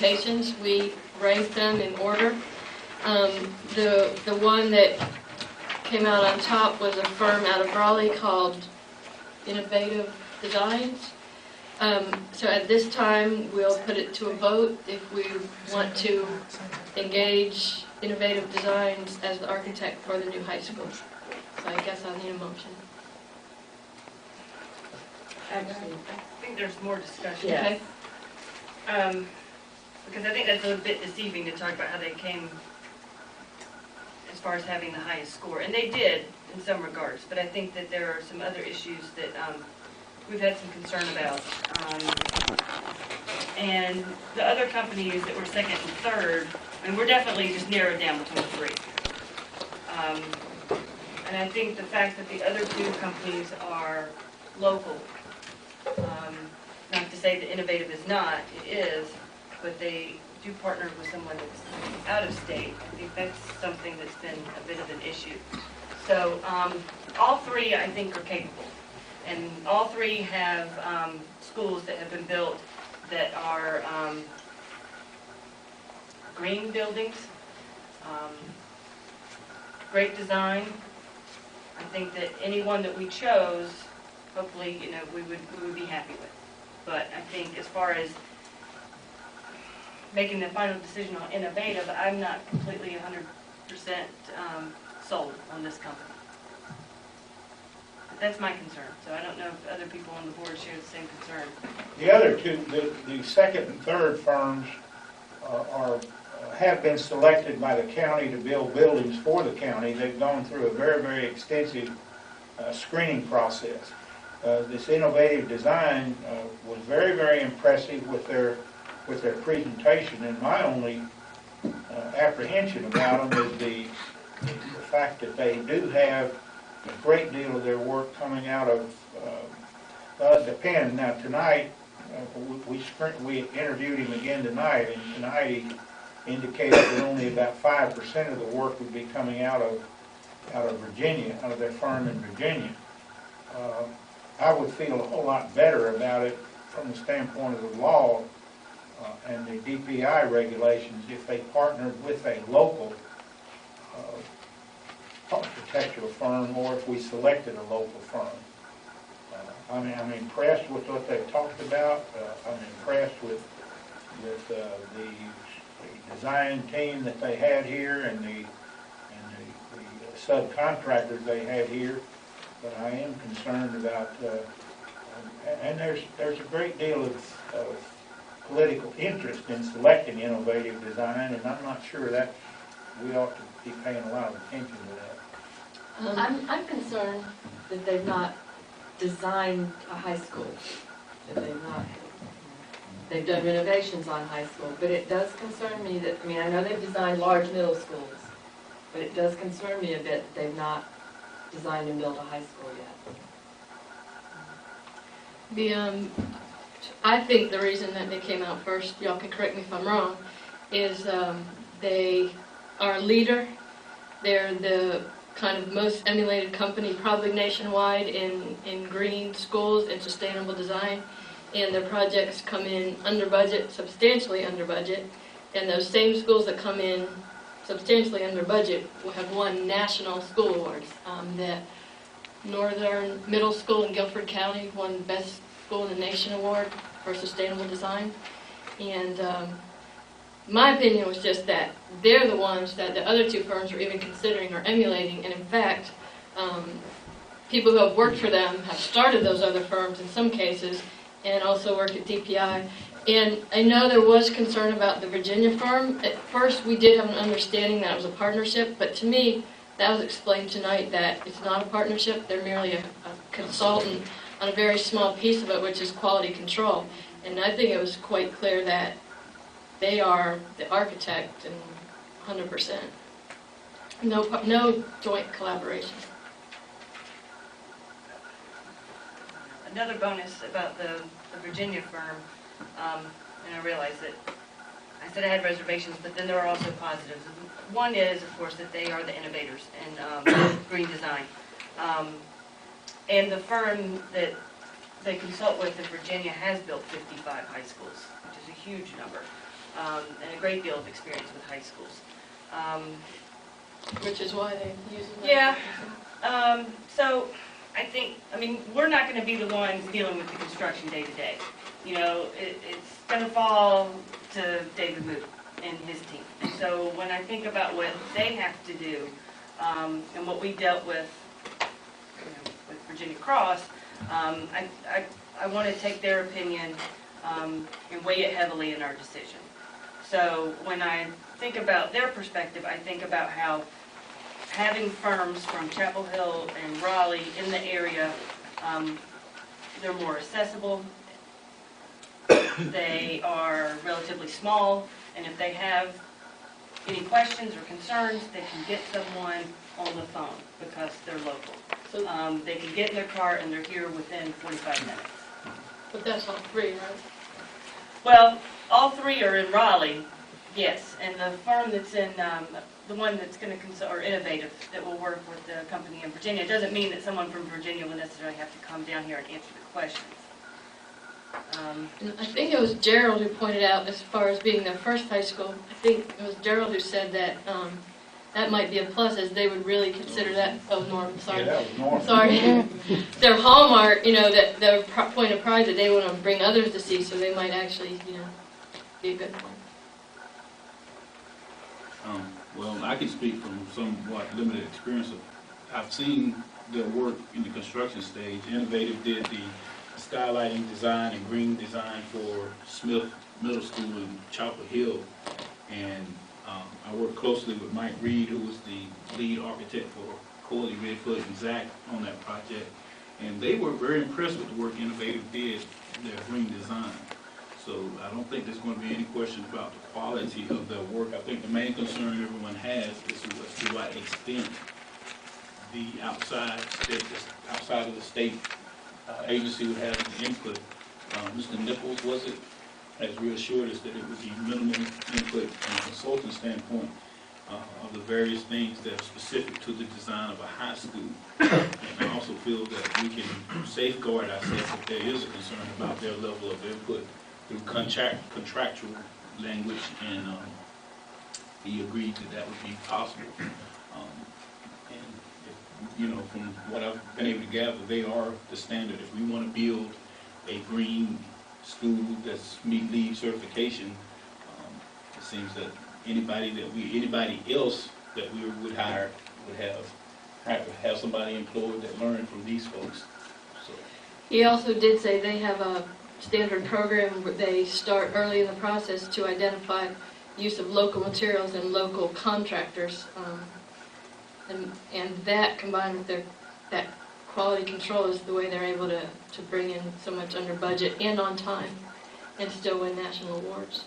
citations. We ranked them in order. The one that came out on top was a firm out of Raleigh called Innovative Designs. So at this time, we'll put it to a vote if we want to engage Innovative Designs as the architect for the new high school. So I guess I'll need a motion. Actually, I think there's more discussion. Okay. Because I think that's a little bit deceiving to talk about how they came as far as having the highest score. And they did in some regards, but I think that there are some other issues that we've had some concern about. And the other companies that were second and third, and we're definitely just narrowed down between three. And I think the fact that the other two companies are local, not to say that Innovative is not, it is, but they do partner with someone that's out of state. I think that's something that's been a bit of an issue. So all three, I think, are capable. And all three have schools that have been built that are green buildings, great design. I think that any one that we chose, hopefully, we would be happy with. But I think as far as making the final decision on Innovative, I'm not completely 100% sold on this company. But that's my concern. So I don't know if other people on the board share the same concern. The other two, the second and third firms have been selected by the county to build buildings for the county. They've gone through a very, very extensive screening process. This Innovative Design was very, very impressive with their presentation, and my only apprehension about them is the fact that they do have a great deal of their work coming out of the pen. Now tonight, we interviewed him again tonight, and tonight he indicated that only about 5% of the work would be coming out of Virginia, out of their firm in Virginia. I would feel a whole lot better about it from the standpoint of the law and the DPI regulations if they partnered with a local architectural firm, or if we selected a local firm. I'm impressed with what they've talked about. I'm impressed with the design team that they had here and the subcontractors they had here. But I am concerned about, and there's a great deal of political interest in selecting Innovative Design, and I'm not sure that we ought to be paying a lot of attention to that. I'm concerned that they've not designed a high school, that they've done renovations on high school, but it does concern me that, I know they've designed large middle schools, but it does concern me a bit that they've not designed and built a high school yet. I think the reason that they came out first, y'all can correct me if I'm wrong, is they are a leader. They're the kind of most emulated company probably nationwide in green schools and sustainable design, and their projects come in under budget, substantially under budget, and those same schools that come in substantially under budget will have won national school awards. The Northern Middle School in Guilford County won Best School in the Nation award for sustainable design, and my opinion was just that they're the ones that the other two firms were even considering or emulating, and in fact, people who have worked for them have started those other firms in some cases and also worked at DPI. And I know there was concern about the Virginia firm. At first we did have an understanding that it was a partnership, but to me that was explained tonight that it's not a partnership. They're merely a consultant on a very small piece of it, which is quality control. And I think it was quite clear that they are the architect and 100%. No joint collaboration. Another bonus about the Virginia firm, and I realize that I said I had reservations, but then there are also positives. One is, of course, that they are the innovators in green design. And the firm that they consult with in Virginia has built 55 high schools, which is a huge number. and a great deal of experience with high schools. Which is why they use it. Yeah. So I think, I mean, we're not going to be the ones dealing with the construction day to day. You know, it's going to fall to David Moody and his team. And so when I think about what they have to do, and what we dealt with, you know, with Virginia Cross, I want to take their opinion and weigh it heavily in our decision. So when I think about their perspective, I think about how having firms from Chapel Hill and Raleigh in the area, they're more accessible, they are relatively small, and if they have any questions or concerns, they can get someone on the phone because they're local. So, They can get in their car and they're here within 45 minutes. but that's all three, right? Well, all three are in Raleigh, yes, and the firm that's in, the one that's going to consult, or Innovative, that will work with the company in Virginia, doesn't mean that someone from Virginia will necessarily have to come down here and answer the questions. And I think it was Gerald who pointed out, as far as being their first high school, I think it was Gerald who said that that might be a plus, as they would really consider that, oh, Norm, sorry. Yeah, that was normal. Sorry. Their hallmark, you know, that their point of pride that they want to bring others to see, so they might actually, you know, be a good one. Well, I can speak from somewhat limited experience. I've seen their work in the construction stage. Innovative did the skylighting design and green design for Smith Middle School in Chapel Hill, and I worked closely with Mike Reed, who was the lead architect for Corley, Redfoot, and Zach on that project, and they were very impressed with the work Innovative did, their green design. So I don't think there's going to be any question about the quality of their work. I think the main concern everyone has is to what extent the outside of the state agency would have an input. Mr. Nichols, was it, has reassured us that it would be minimal input from a consultant standpoint of the various things that are specific to the design of a high school. And I also feel that we can safeguard ourselves if there is a concern about their level of input through contractual language, and he agreed that would be possible. And if, you know, from what I've been able to gather, they are the standard. If we want to build a green school that's meet LEED certification, it seems that anybody else that we would hire would have somebody employed that learned from these folks. So He also did say they have a standard program where they start early in the process to identify use of local materials and local contractors, and that combined with that quality control is the way they're able to bring in so much under budget and on time and still win national awards.